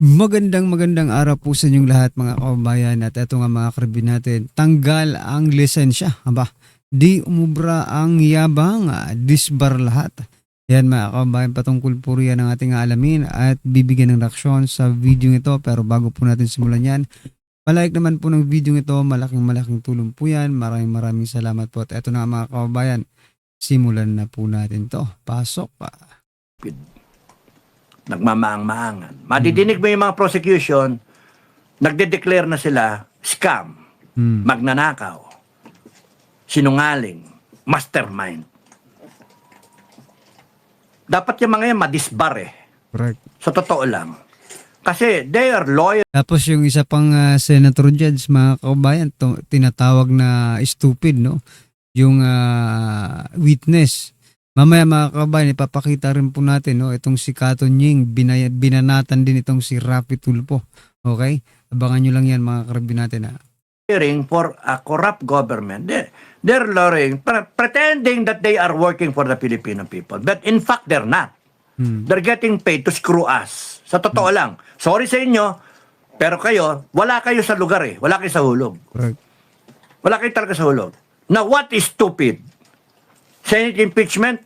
Magandang araw po sa inyong lahat mga kababayan at ito nga mga karibin natin, tanggal ang lisensya. Aba, di umubra ang yabang, disbar lahat. Yan mga kababayan, patungkol po riyan ang ating alamin at bibigyan ng reaksyon sa video ito. Pero bago po natin simulan yan, palike naman po ng video ito, malaking tulong po yan. Maraming salamat po at ito na mga kababayan, simulan na po natin to. Pasok pa. Nagmamaang-maangan. Madidinig mo yung mga prosecution, nagde-declare na sila scam, magnanakaw, sinungaling, mastermind. Dapat yung mga yan madisbar eh. Correct. Sa totoo lang. Kasi they are loyal. Tapos yung isa pang senator judge mga kababayan, tinatawag na stupid, no? Yung witness. Mamaya mga kababayan, ipapakita rin po natin, no? Itong si Kato Nying, binanatan din itong si Rapi Tulfo. Okay? Abangan nyo lang yan mga karabin natin. For a corrupt government. They're lawyering, pretending that they are working for the Filipino people. But in fact, they're not. They're getting paid to screw us. Sa totoo lang. Sorry sa inyo, pero kayo, wala kayo sa lugar eh. Wala kayo sa hulog. Correct. Wala kayo talaga sa hulog. Now, what is stupid? Senate impeachment,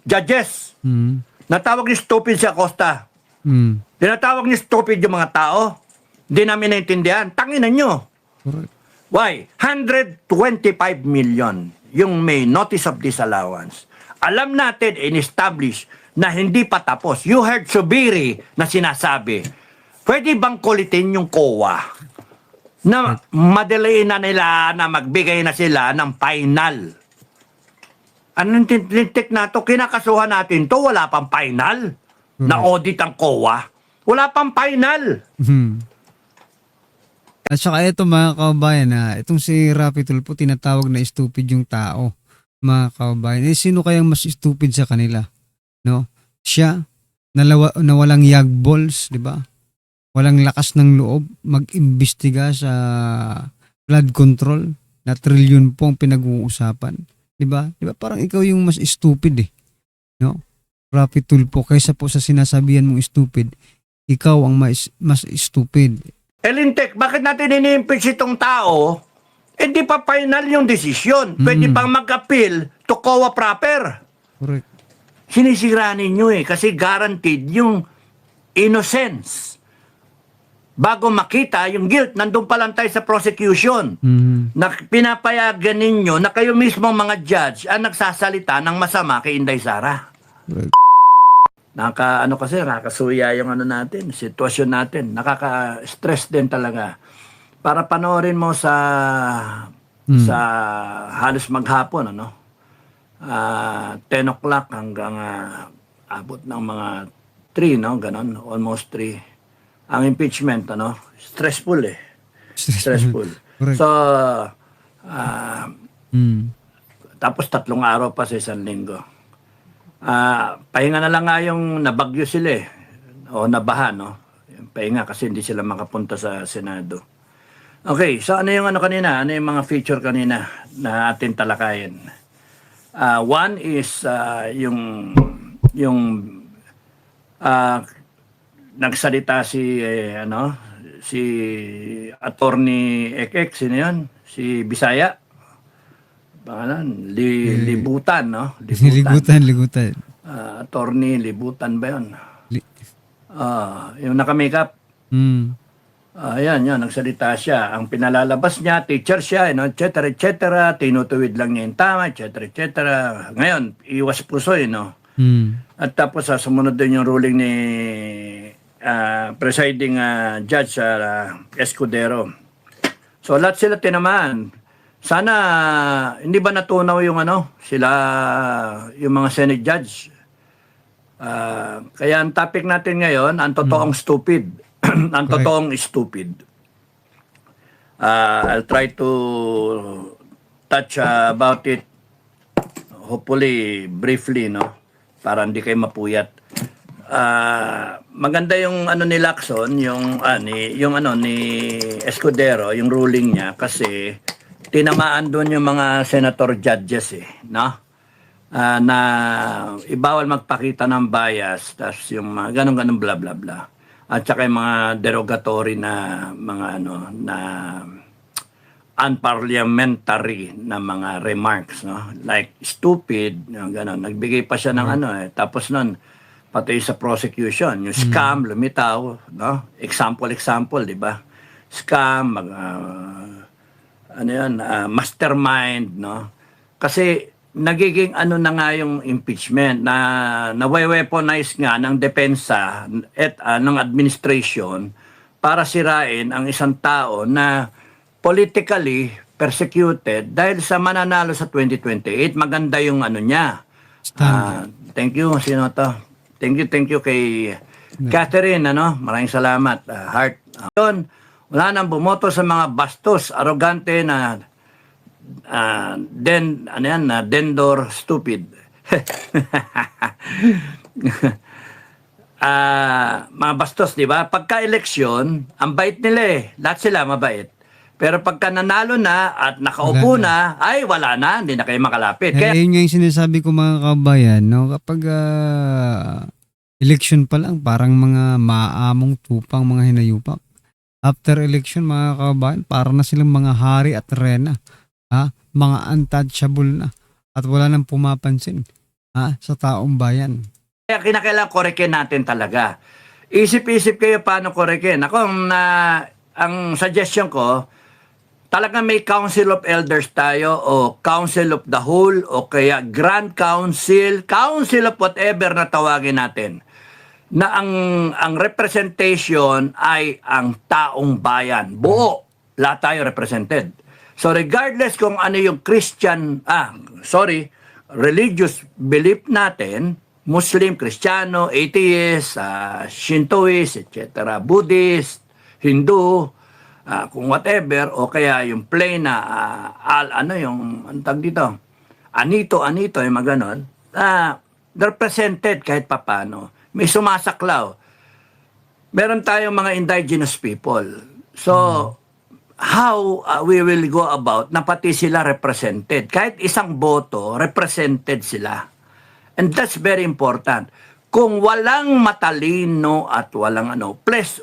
judges. Natawag niyo stupid si Acosta. Tinatawag niyo stupid yung mga tao. Hindi namin naintindihan. Tanginan nyo. Correct. Why? 125 million yung may notice of disallowance. Alam natin, in-establish na hindi pa tapos. You heard Subiri na sinasabi, pwede bang kulitin yung COA na madaliin na nila na magbigay na sila ng final? Anong tintik na to? Kinakasuhan natin to, wala pang final na audit ang COA. Wala pang final. At saka ito mga kababayan, itong si Rapi Tulfo, tinatawag na stupid yung tao. Mga kababayan, sino kayang mas stupid sa kanila? No? Siya, na walang yagballs, di ba? Walang lakas ng loob, mag-imbestiga sa flood control na trilyon pong pinag-uusapan. Diba? Diba? Parang ikaw yung mas stupid eh. No? Rapi Tulfo, kaysa po sa sinasabihan mong stupid, ikaw ang mas stupid. Elintek, bakit natin ini-impeach itong tao? Hindi pa final yung desisyon. Pwede pang mag-appeal to COA proper. Correct. Sinisira ninyo eh, kasi guaranteed yung innocence. Bago makita yung guilt, nandun pa lang tayo sa prosecution. Na pinapayagan ninyo na kayo mismo mga judge ang nagsasalita ng masama kay Inday Sara. Nakakasuya yung natin, sitwasyon natin. Nakaka-stress din talaga. Para panoorin mo sa halos maghapon, 10 o'clock hanggang abot ng mga 3, ganon, almost 3. Ang impeachment, stressful eh. Stressful. So, tapos 3 araw pa sa 1 linggo. Pahinga na lang nga yung nabagyo sila eh. O nabaha, Pahinga kasi hindi sila makapunta sa Senado. Okay, so ano yung kanina? Ano yung mga feature kanina na atin talakayin? One is nagsalita si Attorney Ekek, sino yun? Si Bisaya. Pangalan, Libutan, Ligutan. Attorney Libutan ba yun? Yung naka-makeup. Yan, nagsalita siya. Ang pinalalabas niya, teacher siya, etc. Tinutuwid lang niya yung tama, etc. Ngayon, iwas pusoy, At tapos sumunod din yung ruling ni presiding judge Escudero. So lahat sila tinamaan. Sana hindi ba natunaw yung yung mga Senate judge. Kaya ang topic natin ngayon, ang totoong stupid. Ang totoong stupid. I'll try to touch about it hopefully briefly, para hindi kayo mapuyat. Maganda yung ni Lacson, yung ni Escudero, yung ruling niya kasi tinamaan doon yung mga senator judges na ibawal magpakita ng bias, tapos yung ganun bla bla bla. at saka yung mga derogatory na mga ano na unparliamentary na mga remarks, no? Like stupid, yung gano'n. Nagbigay pa siya ng ano tapos nun pati sa prosecution, yung scam lumitaw, no? Example, di ba? Scam, ano yun, mastermind, no? Kasi nagiging ano na nga yung impeachment na nawe-weaponize nga ng depensa at ng administration para sirain ang isang tao na politically persecuted dahil sa mananalo sa 2028. Maganda yung ano niya. Thank you, sino to? Thank you kay Catherine, ano? Maraming salamat, Heart. Yun, wala nang bumoto sa mga bastos, arrogante na dendor, stupid. Mga bastos, di ba? Pagka-eleksyon, ang bait nila eh. Lahat sila mabait. Pero pagka nanalo na at nakaupo na, ay wala na, hindi na kayo makalapit. Kaya Yun nga yung sinasabi ko mga kabayan, no? Kapag election pa lang, parang mga maamong tupang mga hinayupak. After election mga kabayan, parang na silang mga hari at rena. Ha? Mga untouchable na. At wala nang pumapansin sa taong bayan. kinakailangan korekin natin talaga. Isip-isip kayo paano korekin. Ako, ang suggestion ko, talaga may Council of Elders tayo o Council of the Whole o kaya Grand Council, Council of whatever na tawagin natin, na ang representation ay ang taong bayan. Buo, lahat tayo represented. So regardless kung ano yung religious belief natin, Muslim, Kristiyano, Atheist, Shintoist, etc., Buddhist, Hindu, kung whatever, o kaya yung plain na yung antag dito, anito, yung mga ganon, represented kahit papano. May sumasaklaw. Meron tayong mga indigenous people. So, how we will go about na pati sila represented. Kahit isang boto, represented sila. And that's very important. Kung walang matalino at walang pues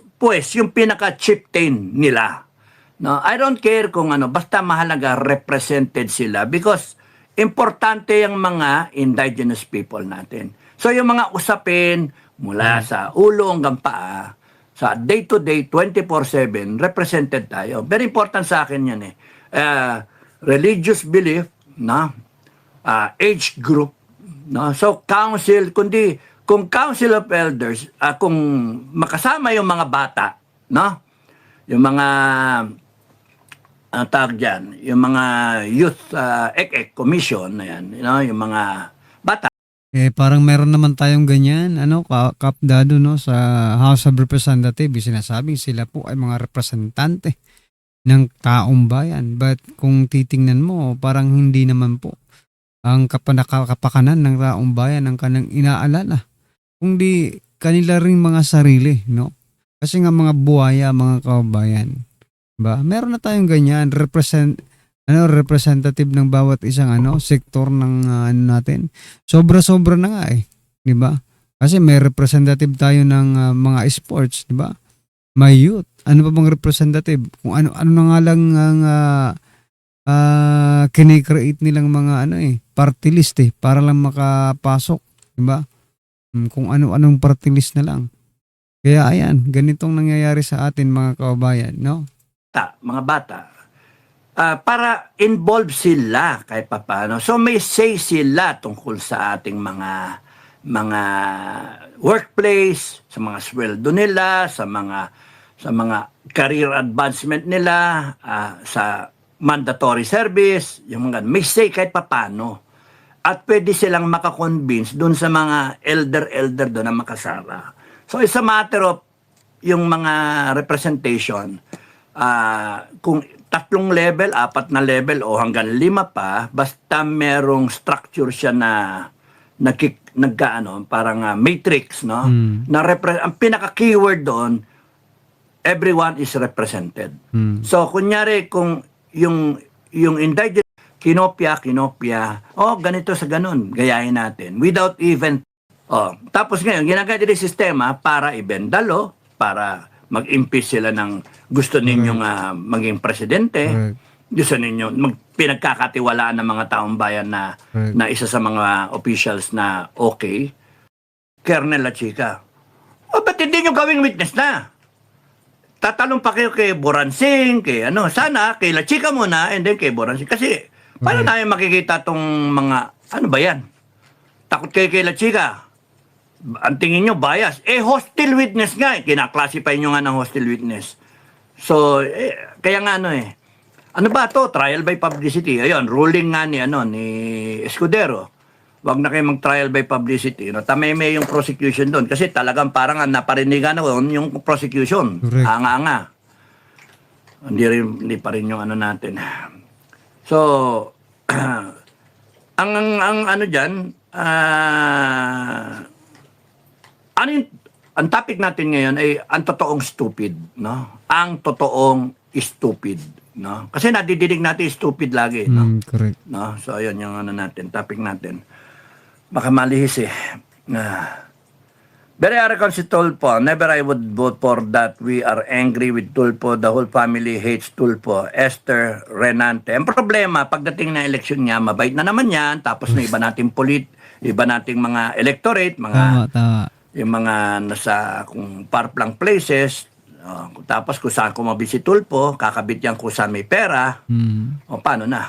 yung pinaka-chieftain nila. No, I don't care kung basta mahalaga represented sila because importante yung mga indigenous people natin. So yung mga usapin mula sa ulo hanggang paa, sa day-to-day, 24/7, represented tayo. Very important sa akin yan eh. Religious belief, age group, so council, kung Council of Elders, kung makasama yung mga bata, yung mga tawag dyan, yung mga youth commission na yan, yung mga bata. Parang meron naman tayong ganyan, kapdado, sa House of Representatives, sinasabing sila po ay mga representante ng taong bayan. But kung titingnan mo, parang hindi naman po ang kapakanan ng taong bayan ang kanang inaalala. Kundi kanila ring mga sarili, Kasi nga mga buhaya, mga kabayan, ba? Meron na tayong ganyan, representative ng bawat isang sektor ng natin. Sobra-sobra na nga di ba? Kasi may representative tayo ng mga sports, di ba? May youth. Ano pa bang representative? Kung ano na nga lang ang kine-create nilang mga party list para lang makapasok, di ba? Kung ano-anong party list na lang. Kaya ayan, ganitong nangyayari sa atin mga kababayan, Mga bata, para involved sila kahit papaano. So may say sila tungkol sa ating mga workplace, sa mga sweldo nila, sa mga career advancement nila, sa mandatory service, yung mga may say kahit papaano. At pwede silang makakonvince dun sa mga elder doon na makasama. So it's a matter of yung mga representation, kung 3 level, 4 na level o hanggang 5 pa, basta merong structure siya na parang matrix, na ang pinaka-keyword doon, everyone is represented. So kunyari kung yung indigenous kinopya, ganito sa ganun, gayahin natin, without even, tapos ngayon, ginagaya din sistema para ibendalo, para mag-impeach sila ng gusto ninyong maging presidente. Correct. Gusto ninyo pinagkakatiwalaan ng mga taong bayan na Correct. na isa sa mga officials na okay. Colonel La Chica. O ba't hindi nyo gawing witness na? Tatalong pa kayo kay Boransing, kay ano, sana kay La Chica muna and then kay Boransing. Kasi paano namin makikita tong mga, ano ba yan? Takot kayo kay La Chica. Ang tingin nyo bias. Hostile witness nga. Kinaklasify nyo nga ng hostile witness. So, kaya nga ano ano ba to? Trial by publicity. Ayun, ruling nga ni Escudero. Wag na kayo mag-trial by publicity. No? Tameme yung prosecution doon. Kasi talagang parang naparinigan na yung prosecution. Correct. Anga-anga. Hindi pa rin yung ano natin. So, ang ano dyan, ang topic natin ngayon ay ang totoong stupid. No? Ang totoong stupid. No? Kasi nadidinig natin stupid lagi. No? Correct. No? So, ayun yung ano natin, topic natin. Baka malihis Very arrogant si Tulfo. Never I would vote for that. We are angry with Tulfo. The whole family hates Tulfo. Esther Renante. Ang problema, pagdating na eleksyon niya, mabait na naman yan. Tapos na iba nating iba nating mga electorate, Tama. yung mga nasa kung parplang places. Tapos kung saan kumabi si Tulfo, kakabit yan kung saan may pera. O paano na?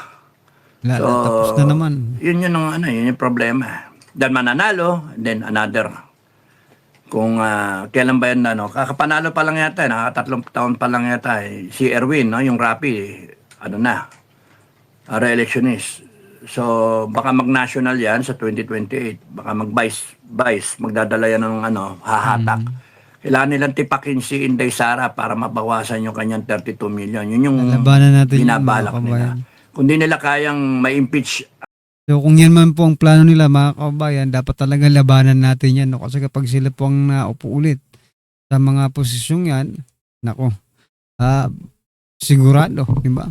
Tapos na naman. Yun yung problema. Then mananalo, then another. Kung kailan ba yan, kakapanalo pa lang yata, nakatatlong taon pa lang yata, si Erwin, yung Rapi, re-electionist. So, baka mag-national yan sa 2028. Baka mag-vice, magdadala yan ng hahatak. Kailangan nilang tipakin si Inday Sara para mabawasan yung kanyang 32 million. Yun yung Labanan natin binabalak yun, mga nila. kabayan. Kung di nila kayang ma-impeach. So kung yan man po ang plano nila mga kabayan, dapat talaga labanan natin yan. No? Kasi kapag sila po ang naupo ulit sa mga posisyong yan, sigurado, di ba?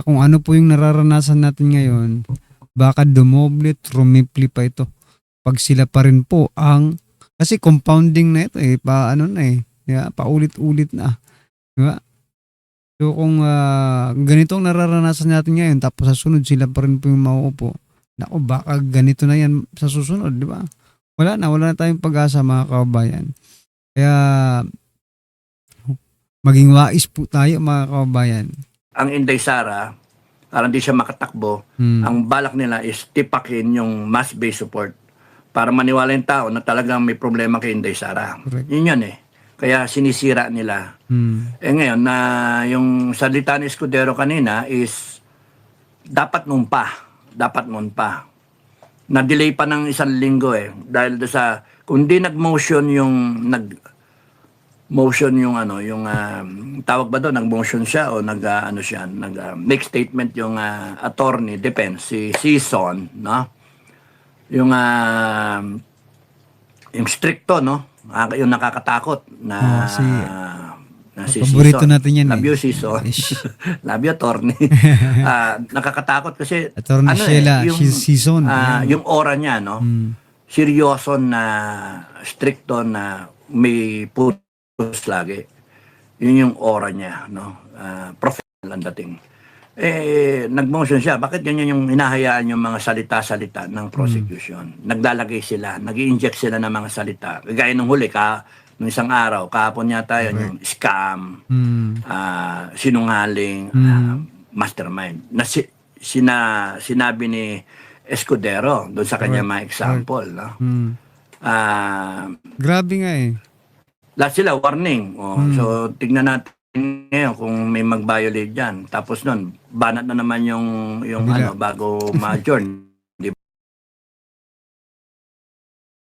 Kung ano po yung nararanasan natin ngayon, baka dumoble, trumipli pa ito. Pag sila pa rin po kasi compounding na ito paulit-ulit na. Di ba? So kung ganito ang nararanasan natin ngayon, tapos sa sunod sila pa rin po yung mauupo, baka ganito na yan sa susunod, di ba? Wala na tayong pag-asa mga kababayan. Kaya maging wais po tayo mga kababayan. Ang Inday Sara, para hindi siya makatakbo, ang balak nila is tipakin yung mass-based support para maniwala yung tao na talagang may problema kay Inday Sara. Correct. Yun Kaya sinisira nila. Ngayon, yung salita ni Escudero kanina is dapat noon pa. Na-delay pa ng 1 linggo Dahil sa, kung di nag-motion yung, tawag ba doon, nag-motion siya o make statement yung attorney, defense, si Season, no? Yung stricto, no? Yung nakakatakot na si paborito Season. natin yan Love you, Season. Love you, attorney. Nakakatakot kasi Attorney Sheila, she's Season. yung aura niya, no? Seryoso na stricto na may putos lagi. Yun yung aura niya, no? Professional ang dating. Nag-motion siya. Bakit ganyan yung hinahayaan yung mga salita-salita ng prosecution? Naglalagay sila, nag-i-inject sila ng mga salita. Gaya nung huli, nung isang araw, kahapon yata yun, yung scam, sinungaling, mastermind. Na sinabi ni Escudero doon sa kanya mga example. No? Grabe nga Lahat sila, warning. So, tignan natin ngayon kung may mag-violate dyan. Tapos nun, banat na naman yung bago ma-adjourn. Di ba?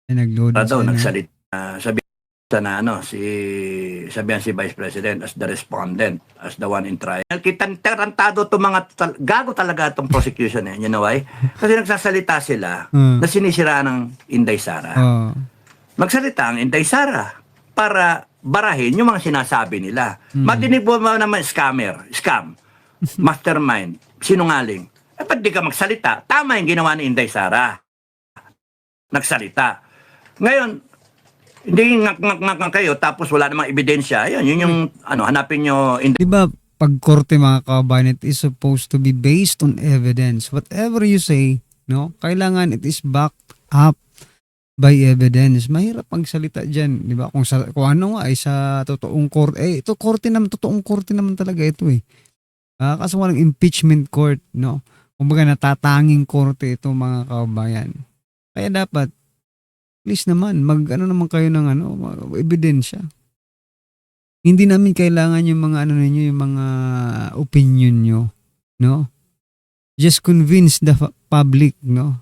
Nag-load Daw, nagsalita. Sabihan si Vice President as the respondent, as the one in trial. Tarantado itong mga, gago talaga itong prosecution You know why? Kasi nagsasalita sila na sinisiraan ng Inday Sara. Magsalita ang Inday Sara para barahin yung mga sinasabi nila. Madinig mo naman scam, mastermind, sinungaling. Ba't di ka magsalita? Tama yung ginawa ni Inday Sara. Nagsalita. Ngayon, Hindi ngak kayo tapos wala namang ebidensya. Ayun, yun yung hanapin nyo in Di ba, pag korte mga kababayan, it is supposed to be based on evidence. Whatever you say, no, kailangan it is backed up by evidence. Mahirap magsalita diyan, di ba? Kung ano nga ay sa totoong korte, ito korte naman, totoong korte naman talaga ito eh. Kaso walang impeachment court, no? Kumbaga natatanging korte ito mga kababayan. Kaya dapat please naman, naman kayo ng ebidensya. Hindi namin kailangan yung mga ninyo, yung mga opinion nyo, no? Just convince the public, no?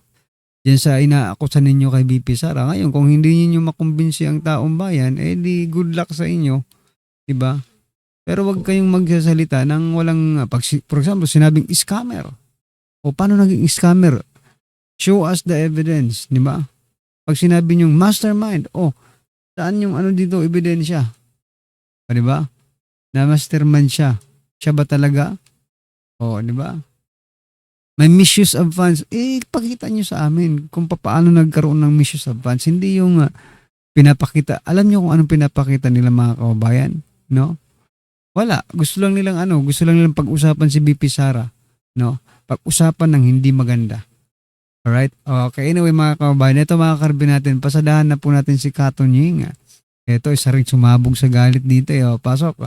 Diyan sa inaakusan ninyo kay BP Sara. Ngayon, kung hindi niyo makumbinsi ang taong bayan, di good luck sa inyo, 'di ba? Pero wag kayong magsasalita ng walang, for example, sinabing scammer. O paano naging scammer? Show us the evidence, 'di ba? Pag sinabi niyong mastermind, saan yung dito, ebidensya? O, di ba? Na mastermind siya. Siya ba talaga? O, di ba? May misuse of funds. Pakita niyo sa amin kung paano nagkaroon ng misuse of funds. Hindi yung pinapakita. Alam niyo kung anong pinapakita nila mga kababayan? No? Wala. Gusto lang nilang pag-usapan si BP Sara. No? Pag-usapan ng hindi maganda. Alright? Okay, anyway mga kababayan, ito mga karbi natin, pasadahan na po natin si Kato Nying. Ito, isa rin sumabog sa galit dito. Pasok.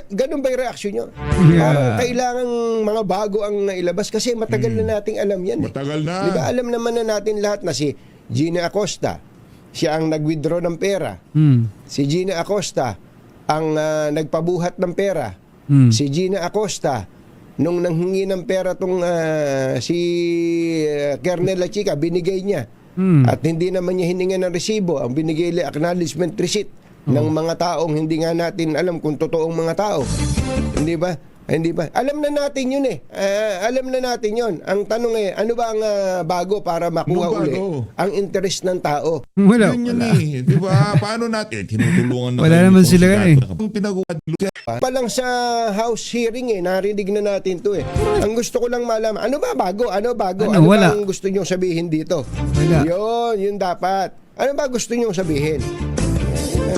Ganun ba yung reaksyon nyo? Yeah. Kailangan mga bago ang nailabas kasi matagal na nating alam yan. Matagal na. Diba, alam naman na natin lahat na si Gina Acosta, siya ang nag-withdraw ng pera. Si Gina Acosta ang nagpabuhat ng pera. Si Gina Acosta nung nanghingi ng pera tong si Kernel La Chica, binigay niya. At hindi naman niya hininga ng resibo. Ang binigay niya acknowledgement receipt ng mga taong hindi nga natin alam kung totoong mga tao. Hindi ba? Hindi ba? Alam na natin yun eh. Alam na natin yun. Ang tanong ano ba ang bago para makuha Ano uli bago? ang interest ng tao? Wala. Yun di ba? Paano natin? Tinutulungan na Wala kayo naman nitong sila si yan Kato. Kung pinag-uwad, Pa lang sa house hearing narinig na natin to eh. Ang gusto ko lang malaman, ano ba bago? Ano bago? Ano, Ano ba wala. ang gusto niyong sabihin dito? Wala. Yun dapat. Ano ba gusto niyong sabihin?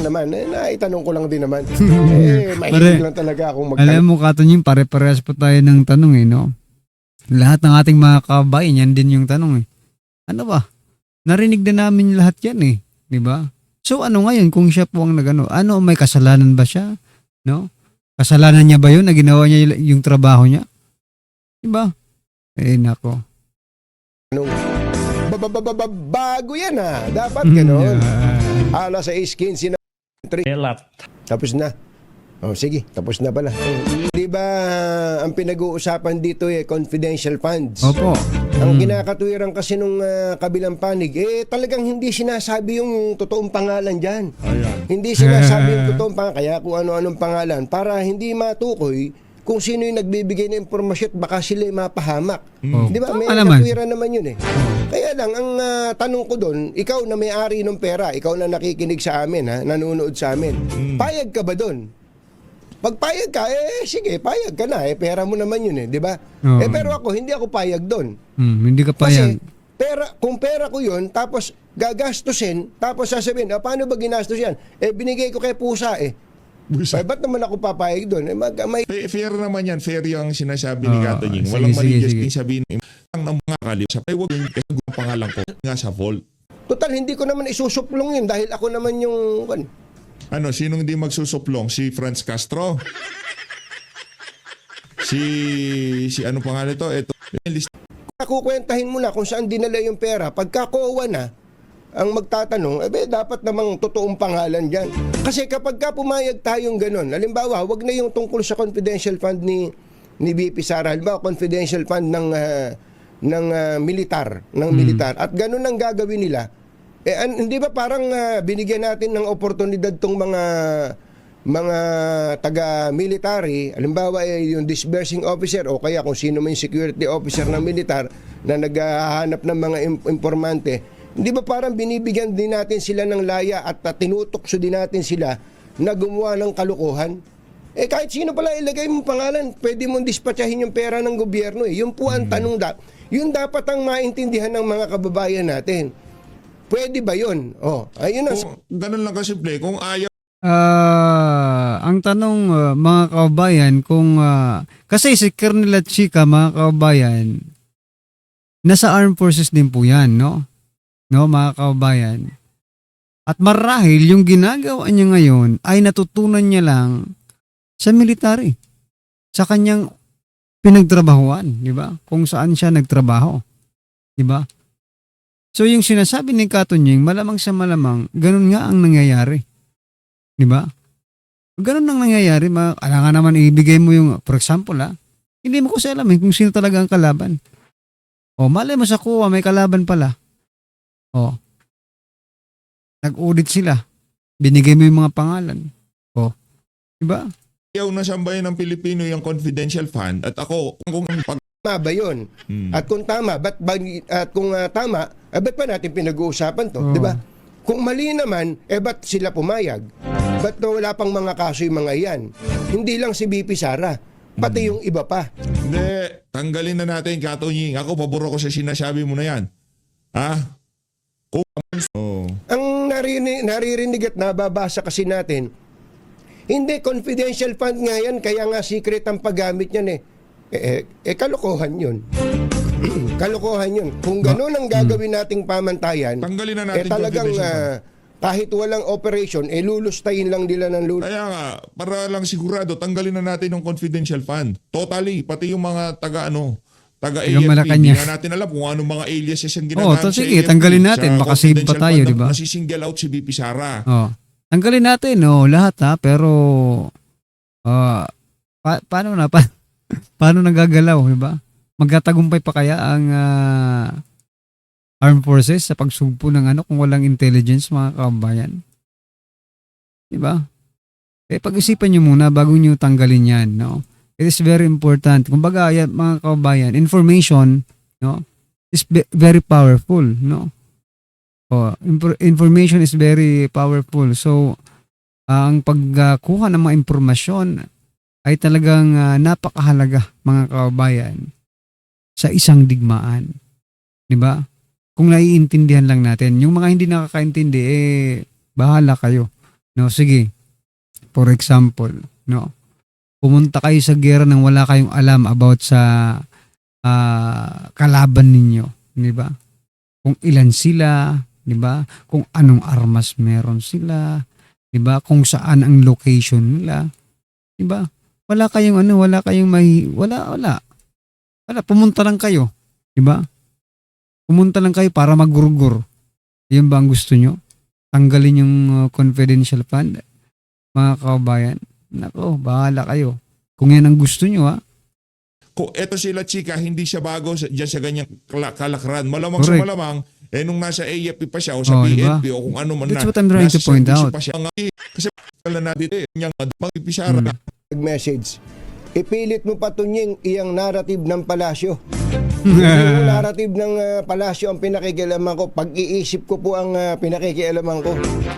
Naman, naitanong ko lang din naman. Mahilig lang talaga akong magtanong. Alam mo, Kato Nying, pare-parehas po tayo ng tanong no? Lahat ng ating mga kabayan, yan din yung tanong Ano ba? Narinig na namin lahat yan di ba? So ano ngayon kung siya po ang may kasalanan ba siya? No? Kasalanan niya ba yun na ginawa niya yung trabaho niya? Di ba? Nako. Bago yan Dapat gano'n. Alas 6:15 na. Tapos na. Sige, tapos na pala. Di ba ang pinag-uusapan dito confidential funds? Opo. Ang kinakatuwiran kasi nung kabilang panig, talagang hindi sinasabi yung totoong pangalan dyan. Hindi sinasabi yung totoong pangalan. Kaya kung ano-anong pangalan, para hindi matukoy kung sino yung nagbibigay ng impormasyon at baka sila yung mapahamak. Di ba? May naman. katwiran naman yun Kaya lang, ang tanong ko doon, ikaw na may-ari ng pera, ikaw na nakikinig sa amin, nanonood sa amin, payag ka ba doon? Pag payag ka, sige, payag ka na. Pera mo naman yun di ba? Oo. Pero ako, hindi ako payag doon. Hindi ka Kasi, payag. kung pera ko yun, tapos gagastusin, tapos sasabihin, paano ba ginastos yan? Binigay ko kay pusa Busa. ba't naman ako papayag doon? Fair naman yan. Fair yung sinasabi ni Kato Nying. Sige, Walang mali sige, just sige. sabihin. Ang mga kalip. Huwag yung pangalan ko nga sa fault. Total, hindi ko naman isusuplong yun dahil ako naman yung... Sinong hindi magsusuplong? Si Franz Castro? si ano pangalan ito? Ito. Kukwentahin mo na kung saan dinala yung pera. Pagkakuha na, ang magtatanong, dapat namang totoong pangalan dyan. Kasi kapag ka pumayag tayong ganun, halimbawa, wag na yung tungkol sa confidential fund ni BP Sara, halimbawa, confidential fund ng militar, at ganun ang gagawin nila. Hindi ba parang binigyan natin ng oportunidad tong mga taga-military, halimbawa yung disbursing officer o kaya kung sino man yung security officer ng militar na naghahanap ng mga informante, hindi ba parang binibigyan din natin sila ng laya at tinutokso din natin sila na gumawa ng kalukuhan? Kahit sino pala ilagay mong pangalan, pwede mong dispatchahin yung pera ng gobyerno. Yun po ang tanong yun dapat ang maintindihan ng mga kababayan natin. Pwede ba yun? Oh, ayun ang Kung ganun lang kasimple, kung ayaw Ang tanong, mga kababayan, kung kasi si Colonel at Chica, mga kababayan, nasa armed forces din po yan, no? No, mga kababayan. At marahil yung ginagawa niya ngayon ay natutunan niya lang sa military. Sa kanyang pinagtrabahuan, di ba? Kung saan siya nagtrabaho. Di ba? So yung sinasabi ni Katunying, malamang sa malamang, ganun nga ang nangyayari. Di ba? Ganun ang nangyayari. Alangan naman ibigay mo yung, for example hindi mo kasi alam kung sino talaga ang kalaban. O, malay mo sa kuha, may kalaban pala. O, nag-audit sila. Binigay mo yung mga pangalan. O, diba? na sambayan ng Pilipino yung confidential fund at ako, kung pag... tama ba yun? At kung tama, at kung tama, ba't pa natin pinag-uusapan to? Oo. Di ba? Kung mali naman, ba't sila pumayag? Ba't wala pang mga kaso yung mga yan? Hindi lang si BP Sara, pati yung iba pa. Hindi, tanggalin na natin, Katunying. Ako, pabor ako sa sinasabi mo na yan. Ha? Kung... Oh. Ang naririnig at nababasa kasi natin, hindi, confidential fund nga yan, kaya nga secret ang paggamit yan kalokohan yun. Kalokohan yun. Kung gano'n ang gagawin nating pamantayan, Tanggalin na natin talagang confidential fund. kahit walang operation, lulustayin lang nila ng Kaya nga, para lang sigurado, tanggalin na natin yung confidential fund. Totally, pati yung mga taga-AFP. Malacanang. Hindi na natin alam kung anong mga aliases yung ginagamit sa sige, AFP. tanggalin natin. Sa Baka save pa confidential tayo, fund, di ba? Nasisingle out si BP Sara. O, tanggalin natin, lahat pero, paano na, paano nagagalaw, di ba? Magtatagumpay pa kaya ang armed forces sa pagsugpo ng kung walang intelligence, mga kababayan? Di ba? Pag-isipan nyo muna bago nyo tanggalin yan, no? It is very important. Kumbaga, mga kababayan, information, no, is very powerful, no? Information is very powerful. So, ang pagkuha ng mga impormasyon ay talagang napakahalaga, mga kababayan, sa isang digmaan. Di ba? Kung naiintindihan lang natin. Yung mga hindi nakakaintindi, bahala kayo. No, sige. For example, no, pumunta kayo sa gera nang wala kayong alam about sa kalaban ninyo, di ba? Kung ilan sila, di ba? Kung anong armas meron sila, di ba? Kung saan ang location nila, di ba? Wala kayong wala. Pumunta lang kayo, di ba? Pumunta lang kayo para magurgur. Yun ba ang gusto nyo? Tanggalin yung confidential fund, mga kababayan. Nako, bahala kayo. Kung yan ang gusto nyo, Kung eto sila, Chika, hindi siya bago dyan sa ganyang kalakaran. Malamang sa Correct. malamang, nung nasa AFP pa siya o sa diba? PNP o kung ano man That's na. what I'm trying to nasa point serbisyo out. pa siya. Kasi wala na dito yung pag-ipisara na. message. Ipilit mo patunying iyang narrative ng palasyo. Yung narrative ng palasyo ang pinakikialaman ko. Pag-iisip ko po ang pinakikialaman ko.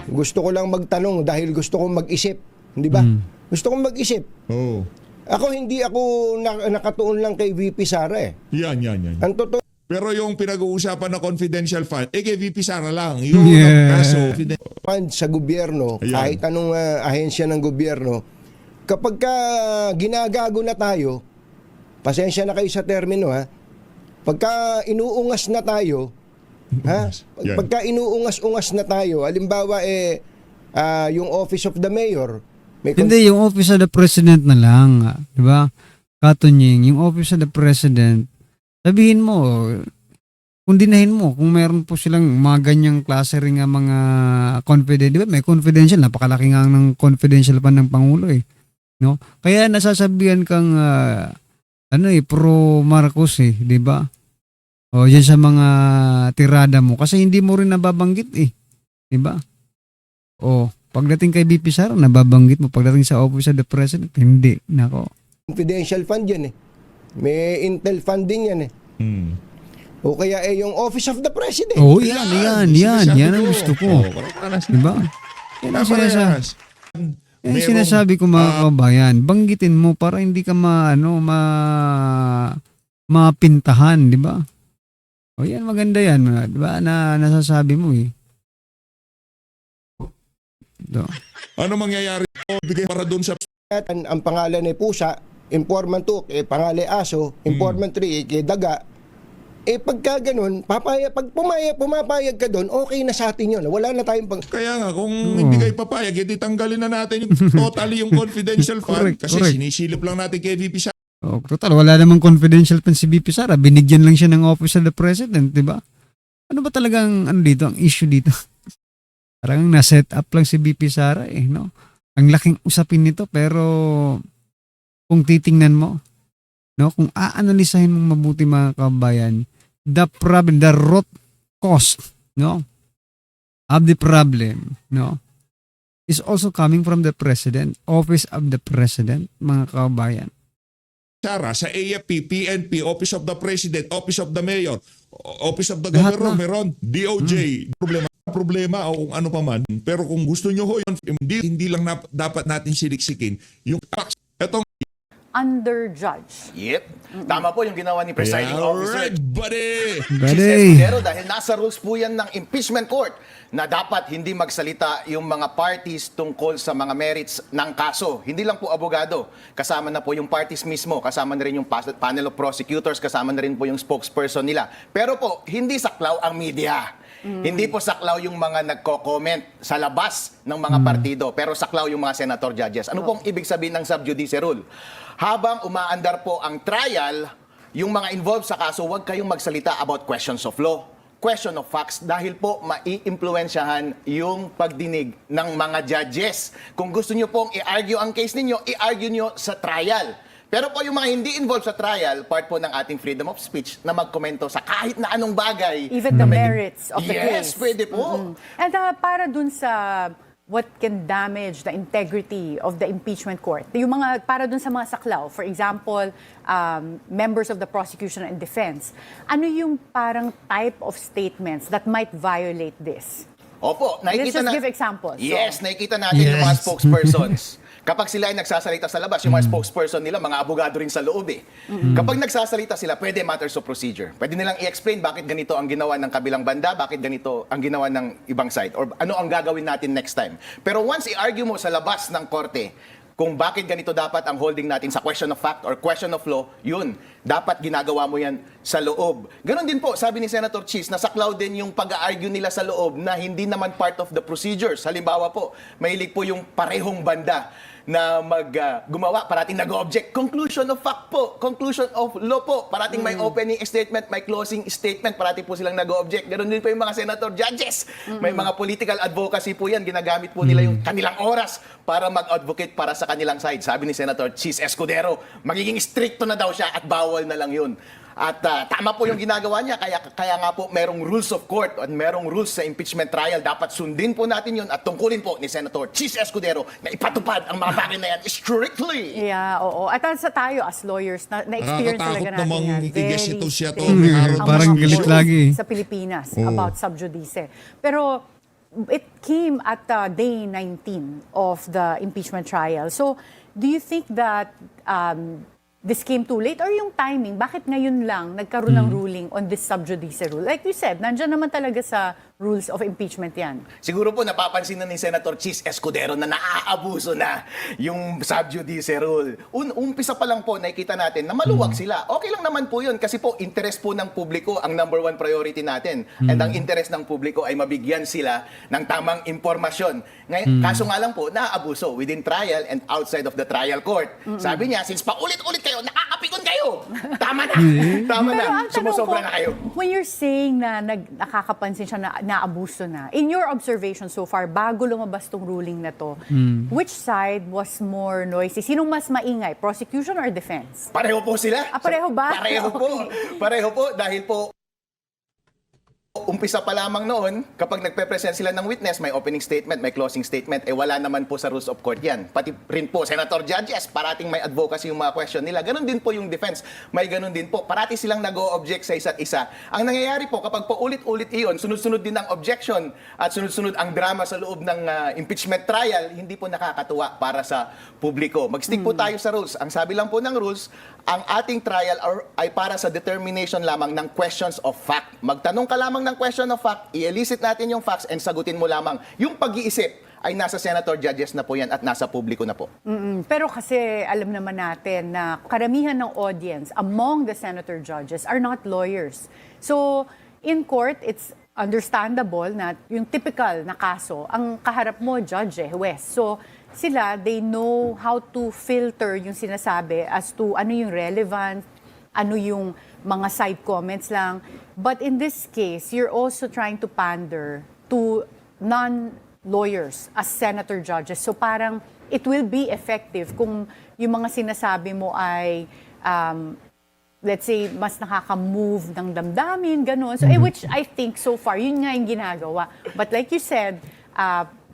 Gusto ko lang magtanong dahil gusto kong mag-isip. Hindi ba? Gusto kong mag-isip. Oh. Hindi ako nakatuon lang kay VP Sara Yan. Ang totoo, Pero yung pinag-uusapan na confidential fund, kay VP Sara lang. Yung Yeah. kaso, fund sa gobyerno, Ayan. kahit anong ahensya ng gobyerno, kapag ginagago na tayo, pasensya na kayo sa termino pagka inuungas na tayo, Yan. pagka inuungas-ungas na tayo, halimbawa yung Office of the Mayor, may Hindi, yung Office of the President na lang. Di ba? Katunying, yung Office of the President, sabihin mo, kundinahin mo kung meron po silang mga ganyang klase rin nga mga confidential. Di ba? May confidential. Napakalaki nga ng confidential pa ng Pangulo No? Kaya nasasabihan kang pro Marcos di ba? O yan sa mga tirada mo. Kasi hindi mo rin nababanggit Di ba? O, pagdating kay BP Sara, nababanggit mo. Pagdating sa Office of the President, hindi. Nako. confidential fund yan May intel funding yan O kaya yung Office of the President. Oh, yan. Yan ang gusto ko. Di ba? Yan ang sinasabi. Parehas. Yan ang sinasabi ko, mga kabayan. Banggitin mo para hindi ka mapintahan, di ba? O yan, maganda yan. Di ba? Na nasasabi mo No? Ano mangyayari? Bigay para doon sa Ang pangalan ay pusa, informant 2, pangalan ay aso, informant 3, daga. Pagka ganun, pag pumapayag ka doon, okay na sa atin yun. Wala na tayong Kaya nga, kung hindi kayo papayag, edi tanggalin na natin yung totally yung confidential fund. Correct, Kasi correct. sinisilip lang natin kay VP Sara. Oh, total, wala namang confidential pen si VP Sara. Binigyan lang siya ng Office of the President, di ba? Ano ba talagang ano dito, ang issue dito? Parang na-set up lang si VP Sara no? Ang laking usapin nito, pero kung titingnan mo, no, kung aanalisahin mong mabuti mga kabayan, the problem, the root cause, no, of the problem, no, is also coming from the President, Office of the President, mga kabayan. Sara, sa AFP, PNP, Office of the President, Office of the Mayor, Office of the Lahat Governor, na. meron, DOJ, problema o kung ano pa man. Pero kung gusto nyo ho yun, hindi lang dapat natin siliksikin yung facts. Etong Under judge. Yep. Tama po yung ginawa ni Presiding Officer alright, buddy! Buddy! Escudero dahil nasa rules po yan ng impeachment court na dapat hindi magsalita yung mga parties tungkol sa mga merits ng kaso. Hindi lang po abogado. Kasama na po yung parties mismo. Kasama na rin yung panel of prosecutors. Kasama na rin po yung spokesperson nila. Pero po, hindi saklaw ang media. Hindi po saklaw yung mga nagko-comment sa labas ng mga partido. Pero saklaw yung mga senator judges. Ano pong ibig sabihin ng sub judice rule? Habang umaandar po ang trial, yung mga involved sa kaso, huwag kayong magsalita about questions of law, question of facts, dahil po mai-impluensyahan yung pagdinig ng mga judges. Kung gusto nyo pong i-argue ang case ninyo, i-argue nyo sa trial. Pero po yung mga hindi involved sa trial, part po ng ating freedom of speech na magkomento sa kahit na anong bagay. Even the merits of the Yes, case. pwede po. And para dun sa what can damage the integrity of the impeachment court, yung mga, para dun sa mga saklaw, for example, members of the prosecution and defense, ano yung parang type of statements that might violate this? Opo, nakikita Let's just give examples. Yes, nakikita natin yung mga spokespersons. Kapag sila ay nagsasalita sa labas, yung mga spokesperson nila, mga abogado rin sa loob eh. Kapag nagsasalita sila, pwede matters of procedure. Pwede nilang i-explain bakit ganito ang ginawa ng kabilang banda, bakit ganito ang ginawa ng ibang side, or ano ang gagawin natin next time. Pero once i-argue mo sa labas ng korte, kung bakit ganito dapat ang holding natin sa question of fact or question of law, yun, dapat ginagawa mo yan sa loob. Ganon din po, sabi ni Senator Cheese, nasaklaw din yung pag-argue nila sa loob na hindi naman part of the procedures. Halimbawa po, mahilig po yung parehong banda na gumawa, parating nag-object. Conclusion of fact po, conclusion of law po. Parating may opening statement, may closing statement, parating po silang nag-object. Ganon din po yung mga senator judges. May mga political advocacy po yan. Ginagamit po nila yung kanilang oras para mag-advocate para sa kanilang side. Sabi ni Senator Cheese Escudero, magiging stricto na daw siya at bawal na lang yun. At tama po yung ginagawa niya, kaya nga po merong rules of court at merong rules sa impeachment trial. Dapat sundin po natin yun at tungkulin po ni Senator Cheese Escudero na ipatupad ang mga bagay na yan strictly. Yeah, oo. At sa tayo as lawyers, na-experience talaga Nakakatakot natin namang yan. i-guess ito siya to. strict May araw ang parang mga galit rules lagi. sa Pilipinas about sub judice. Pero it came at day 19 of the impeachment trial. So, do you think that this came too late or yung timing, bakit ngayon lang nagkaroon ng ruling on this sub judice rule? Like you said, nandyan naman talaga sa rules of impeachment yan. Siguro po napapansin na ni Senator Cheese Escudero na naaabuso na yung sub judice rule. Umpisa pa lang po, nakikita natin na maluwag sila. Okay lang naman po yun kasi po interest po ng publiko ang number one priority natin. And ang interest ng publiko ay mabigyan sila ng tamang impormasyon. Ngayon, kaso nga lang po, naaabuso within trial and outside of the trial court. Sabi niya, since paulit-ulit kayo, nakakapikon kayo. Tama na. Tama Pero na. ang tanong Sumusobra ko, na kayo. when you're saying na nakakapansin siya na naabuso na, in your observation so far, bago lumabas tong ruling na to, which side was more noisy? Sinong mas maingay? Prosecution or defense? Pareho po sila. Pareho ba? Pareho po. Pareho po dahil po umpisa pa lamang noon, kapag nagpe-present sila ng witness, may opening statement, may closing statement, wala naman po sa rules of court yan. Pati rin po, Senator Judges, parating may advocacy yung mga question nila. Ganon din po yung defense. May ganon din po. Parati silang nag-o-object sa isa't isa. Ang nangyayari po, kapag po ulit-ulit iyon, sunod-sunod din ang objection at sunod-sunod ang drama sa loob ng impeachment trial, hindi po nakakatuwa para sa publiko. Mag-stick po tayo sa rules. Ang sabi lang po ng rules, ang ating trial ay para sa determination lamang ng questions of fact. Magtanong ka lamang ng question of fact, i-elicit natin yung facts and sagutin mo lamang yung pag-iisip ay nasa senator judges na po yan at nasa publiko na po. Pero kasi alam naman natin na karamihan ng audience among the senator judges are not lawyers. So, in court, it's understandable na yung typical na kaso, ang kaharap mo, judge, huwes. So, sila, they know how to filter yung sinasabi as to ano yung relevant, ano yung mga side comments lang. But in this case, you're also trying to pander to non-lawyers as senator judges. So parang it will be effective kung yung mga sinasabi mo ay, let's say, mas nakaka-move ng damdamin, ganun. So, which I think so far, yun nga yung ginagawa. But like you said,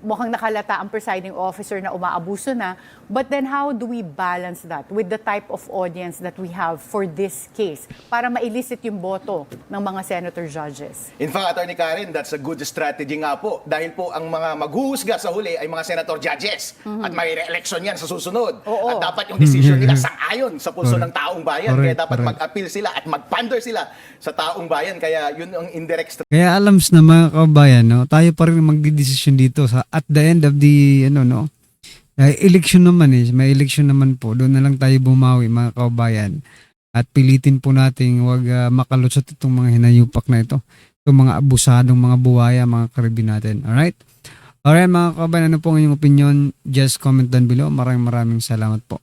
mukhang nakalata ang presiding officer na umaabuso na. But then how do we balance that with the type of audience that we have for this case para ma-elicit yung boto ng mga senator judges? In fact, Attorney Karen, that's a good strategy nga po. Dahil po ang mga maghuhusga sa huli ay mga senator judges. At may re-election yan sa susunod. Oo. At dapat yung decision nila sang-ayon sa pulso ng taong bayan. Kaya dapat Correct. mag-appeal sila at mag-pander sila sa taong bayan. Kaya yun ang indirect Kaya alams na mga kabayan, no, tayo pa rin magdidesisyon dito sa at the end of the election naman may election naman po. Doon na lang tayo bumawi mga kabayan. At pilitin po nating wag makalusot itong mga hinayupak na ito. Itong mga abusadong mga buhaya, mga karibin natin. Alright? Alright mga kabayan, ano po ang inyong opinion? Just comment down below. Maraming salamat po.